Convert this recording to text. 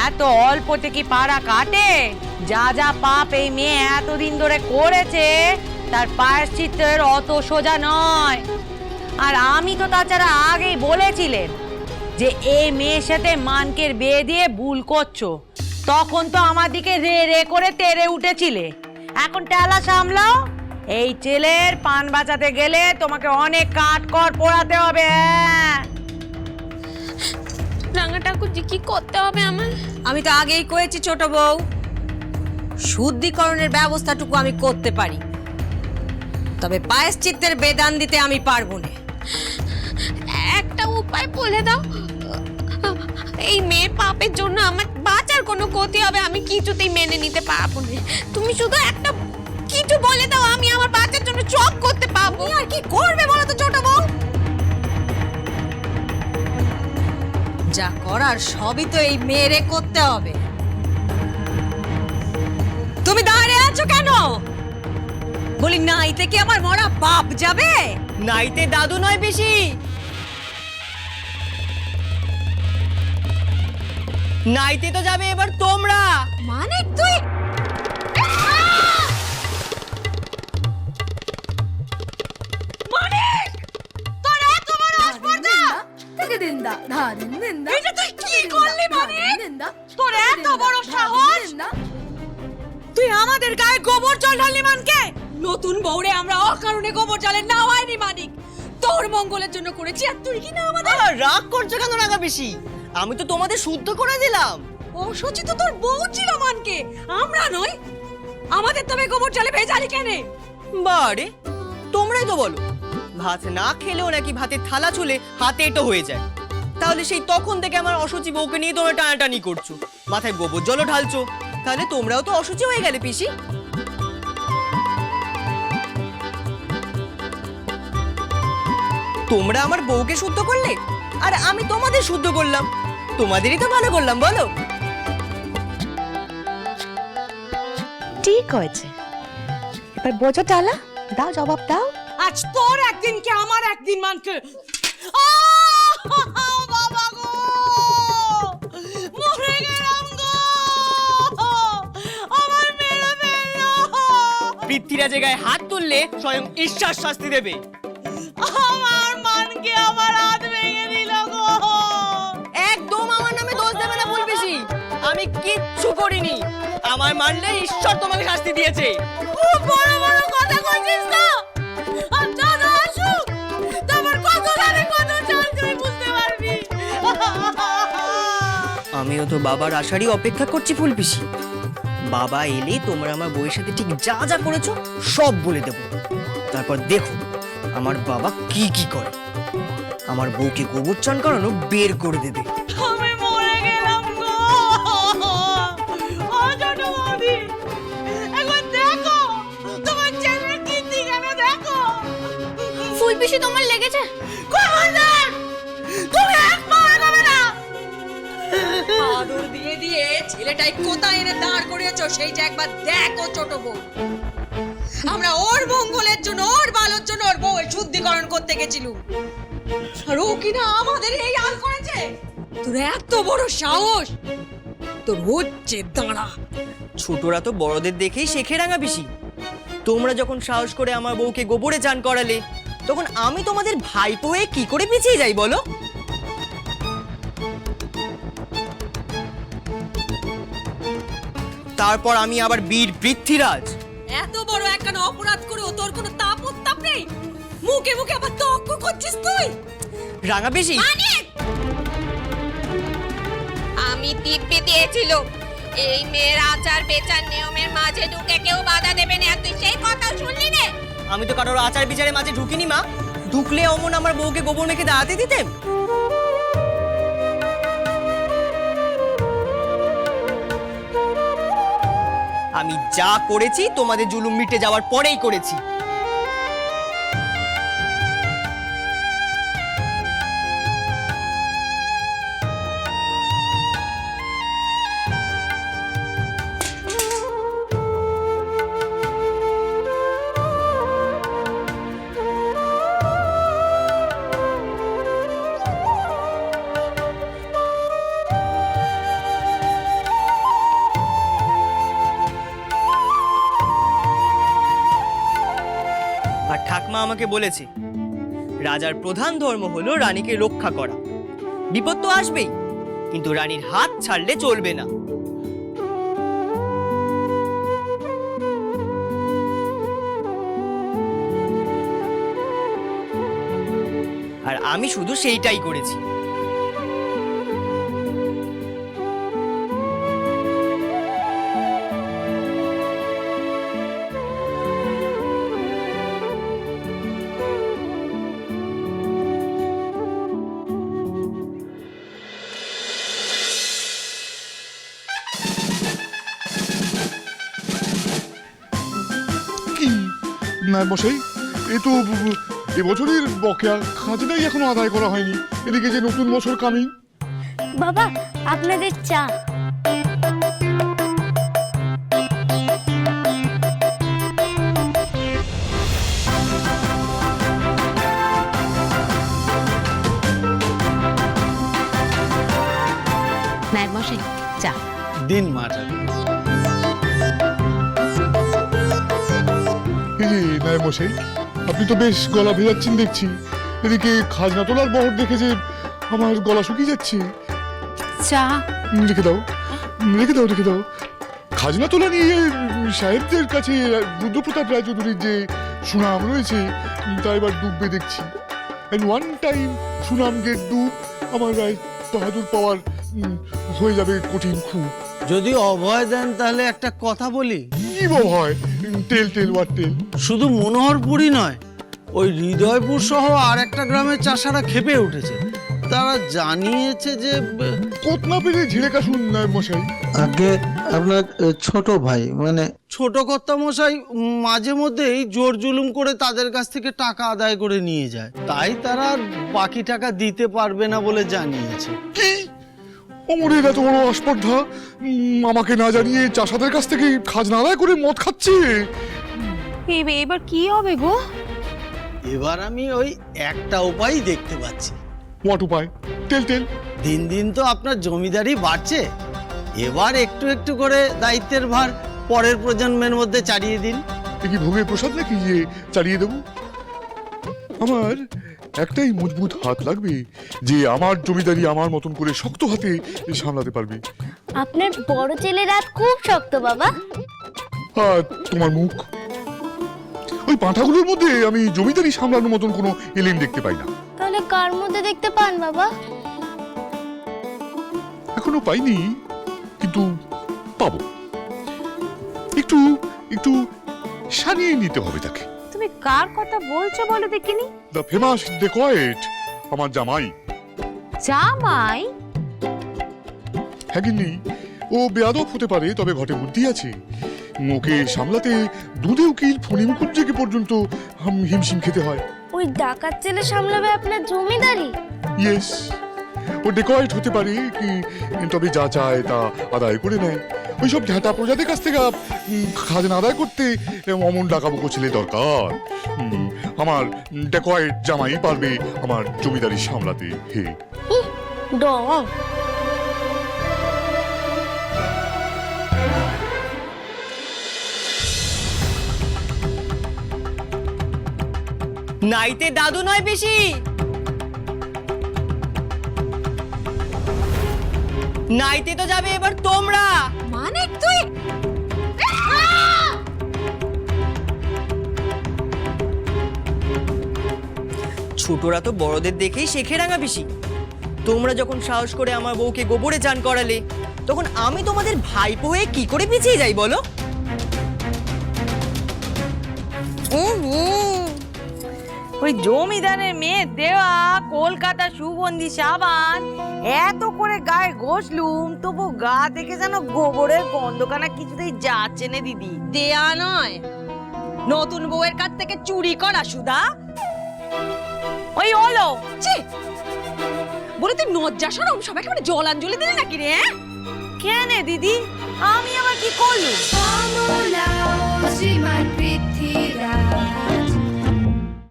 এত অল্পতে কি পাড়া কাটে? যা যা পাপ এই মেয়ে এতদিন ধরে করেছে তার প্রায়শ্চিত্তের অত সোজা নয়। আর আমি তো তাছাড়া আগেই বলেছিলেন যে এই মেয়ের সাথে মানকের বিয়ে দিয়ে ভুল করছো, তখন তো আমার দিকে রে রে করে তেড়ে উঠেছিলে। এখন টেলা সামলাও। এই ছেলের পান বাঁচাতে গেলে তোমাকে অনেক কাঠকড় পোড়াতে হবে। রাঙা ঠাকুরজি কি করতে হবে আমার? আমি তো আগেই কয়েছি ছোট বউ, শুদ্ধিকরণের ব্যবস্থাটুকু আমি করতে পারি, তবে প্রায়শ্চিত্তের বেদান দিতে আমি পারবো না। একটা উপায় বলে দাও। এই মেয়ে পাপের জন্য আমার বাঁচার কোনো ক্ষতি হবে আমি কিছুতেই মেনে নিতে পারবো না। তুমি শুধু একটা কিছু বলে দাও, আমি আমার বাচ্চার জন্য সব করতে পারবো। আর কি করবে বলো তো ছোট বউ? যা করার সবই তো এই মেয়েরে করতে হবে। তুমি দাঁড়িয়ে আছো কেন? বলি নাইতে কি আমার মরা বাপ যাবে? নাইতে দাদু নয় পিসি, নাইতে তো যাবে এবার তোমরা। মানে তুই তুই আমাদের গায়ে গোবর জল ঢাললি মানকে? নতুন বউরে আমরা অকারণে গোবর জলে নাওয়াইনি মানিক, তোর মঙ্গলের জন্য করেছি, আর তুই কি না আমাদের? রাগ করছো কেন রাগা পিসি? আমি তো তোমাদের শুদ্ধ করে দিলাম। অসুচি তো তোর বউ ছিল মানকে, আমরা নই। আমাদের তবে গোবর জলে ভেজালি কেন? বারে তোমরাই তো বলো ভাত না খেলেও নাকি ভাতের থালা ছুলে হাতে এটো হয়ে যায়। তাহলে সেই তখন থেকে আমার অসুচি বউকে নিয়ে তোমরা টানাটানি করছো, মাথায় গোবর জলও ঢালছো। তাহলে তোমরাও তো অসুচি হয়ে গেলে পিসি। তোমরা আমার বউকে শুদ্ধ করলে আর আমি তোমাদের শুদ্ধ করলাম, তোমাদেরই তো ভালো করলাম বলো। ঠিক হয়েছে, এবার বোঝো টালা, দাও জবাব দাও। আজ তোর একদিন কে আমার একদিন মানকে। বাবা গো, মরে গেলাম গো, আমার মেরে ফেললো। পৃথ্বীরাজের গায়ে হাত তুললে স্বয়ং ঈশ্বর শাস্তি দেবে। আমার মানকে আমার হাত ভেঙে দিল গো। একদম আমার নামে দোষ দেবে না বলবিসি, আমি কিচ্ছু করিনি। আমার মানলে ঈশ্বর তোমাকে শাস্তি দিয়েছে। খুব বড় বড় কথা কইছিস তো। আর দাদা আসুক, তোমার কত জানে কত চাল তুই বুঝতে পারবি। আমিও তো বাবার আশারই অপেক্ষা করছি ফুলপিসি। বাবা এলে তোমরা আমার বউয়ের সাথে ঠিক যা যা করেছো সব বলে দেবো। তারপর দেখো আমার বাবা কি কি করে। আমার বউকে গোবর চান করানো বের করে দেবে। আমি মরে গেলাম গো। ও ছোট বৌদি, এখন দেখো তোমার ছেলের কীর্তি কেন দেখো। ফুল পিসি তোমার লেগেছে? খবরদার, তুমি এক পা এগোবে না। আদর দিয়ে দিয়ে ছেলেটাই কোথায় এনে দাঁড় করিয়েছো সেইটা একবার দেখো ছোট বউ। আমরা ওর মঙ্গলের জন্য, ওর ভালোর জন্য ওর বউয়ের শুদ্ধিকরণ করতে গেছিলুম, আর ও কিনা আমাদের এই হাল করেছে। তোর এত বড় সাহস, তোর হচ্ছে দাঁড়া। ছোটরা তো বড়দের দেখেই শেখে রাঙা পিসি। তোমরা যখন সাহস করে আমার বউকে গোবরে চান করালে, তখন আমি তোমাদের ভাইপো হয়ে কি করে পিছিয়ে যাই বলো? তারপর আমি আবার বীর পৃথ্বীরাজ। এত বড় একখানা অপরাধ করেও তোর কোনো তাপ উত্তাপ নেই? মুখে মুখে আবার তর্ক করছিস তুই। রাঙা পিসি, আমি দিব্যি দিয়েছিল এই মেয়ের আচার বেচার নিয়মের মাঝে ঢুকে কেউ বাধা দেবে না, তুই সেই কথা শুনলি রে? আমি তো কারোর আচার বিচারের মাঝে ঢুকিনি মা। ঢুকলে অমন আমার বউকে গোবর মেখে দাঁড়াতে দিতেন? আমি যা করেছি তোমাদের জুলুম মিটে যাওয়ার পরেই করেছি। আমাকে বলেছে রাজার প্রধান ধর্ম হলো রানীকে রক্ষা করা। বিপদ তো আসবেই, কিন্তু রানীর হাত ছাড়লে চলবে না। আর আমি শুধু সেইটাই করেছি। কি না মশাই, এ তো এবছরের বকেয়া খাজনাই এখনো আদায় করা হয়নি, এদিকে যে নতুন বছর কামিং। বাবা আপনাদের চা। নায়ক মশাই চা। দিন মাটা। এই যে নায়ক মশাই, আপনি তো বেশ গলা ভেজাচ্ছেন দেখছি, এদিকে খাজনা তোলার বহর দেখে যে আমার গলা শুকিয়ে যাচ্ছে। চা রেখে দাও, রেখে দাও, রেখে দাও। খাজনা তোলা নিয়ে সাহেবদের কাছে রুদ্রপ্রতাপ রায়চৌধুরীর যে সুনাম রয়েছে তা এবার ডুববে দেখছি। অ্যান্ড ওয়ান টাইম সুনাম গেট ডুব, আমার রায় বাহাদুর পাওয়ার হয়ে যাবে কঠিন খুব। যদি অভয় দেন তাহলে একটা কথা বলি। কি হয় তেল তেল ওয়ার তেল। শুধু মনোহরপুরই নয়, ওই হৃদয়পুর সহ আর একটা গ্রামের চাষারা ক্ষেপে উঠেছে। তারা জানিয়েছে যে কোত না পেরে ঝেড়ে কাশুন নায়ক মশাই। আগে আপনার ছোট ভাই মানে ছোট কর্তা মশাই মাঝে মধ্যেই জোর জুলুম করে তাদের কাছ থেকে টাকা আদায় করে নিয়ে যায়, তাই তারা বাকি টাকা দিতে পারবে না বলে জানিয়েছে। কি অমরের এত বড় আস্পর্ধা, আমাকে না জানিয়ে চাষাদের কাছ থেকে খাজনা আদায় করে মদ খাচ্ছে। এবার কি হবে গো? এবার আমি ওই একটা উপায় দেখতে পাচ্ছি। হোয়াট উপায়? তেল তেল। দিন দিন তো আপনার জমিদারি বাড়ছে, এবার একটু একটু করে দায়িত্বের ভার পরের প্রজন্মের মধ্যে চালিয়ে দিন। এ কি ভোগের প্রসাদ নাকি যে চালিয়ে দেবো? আমার একটাই মজবুত হাত লাগবে যে আমার জমিদারি আমার মতন করে শক্ত হাতে সামলাতে পারবে। আপনার বড় ছেলের হাত খুব শক্ত বাবা। আর তোমার মুখ, ওই পাঁঠাগুলোর মধ্যে আমি জমিদারি সামলানোর মতন কোনো এলেন দেখতে পাই না। তাহলে কার মধ্যে দেখতে পান বাবা? এখনো পাইনি, কিন্তু পাবো। একটু একটু সানিয়ে নিতে হবে তাকে। তুমি কার কথা বলছো বলো দেখিনি? দ্য ফেমাস ডেকয়েট, আমার জামাই। জামাই? হ্যাঁ গিন্নি, ও বেয়াদব হতে পারে, তবে ঘটে বুদ্ধি আছে। ওকে সামলাতে দুধে উকিল ফণি মুখুজ্জেকে পর্যন্ত হিমশিম খেতে হয়। ওই ডাকাত ছেলে সামলাবে আপনার জমিদারি? ইয়েস, ও ডেকয়েট হতে পারে কি, তবে যা চায় তা আদায় করে নেয়। ওইসব ঘাটা প্রজাদের কাছ থেকে খাজনা আদায় করতে অমন ডাকাবুকো ছেলে দরকার। আমার ডেকয়েট জামাই পারবে আমার জমিদারি সামলাতে। হে ডং। নাইতে দাদু নয় পিসি, নাইতে তো যাবে এবার তোমরা। মানে তুই ছোটরা তো বড়দের দেখেই শেখে রাঙা পিসি। তোমরা যখন সাহস করে আমার বউকে গোবরে চান করালে, তখন আমি তোমাদের ভাইপো হয়ে কি করে পিছিয়ে যাই বলো? ওই জমিদারের মেয়ে দেওয়া কলকাতা সুগন্ধি সাবান এত করে গায়ে ঘষলুম, তবু গা থেকে যেন গোবরের গন্ধখানা কিছুতেই যাচ্ছে না দিদি। দেয়া নয়, নতুন বউয়ের কাছ থেকে চুরি করা। সুধা, ওই হলো ছি, বলে তুই লজ্জা শরম সবাইকে মানে জলাঞ্জলি দিলি নাকি রে? কেন দিদি, আমি আবার কি করলুম?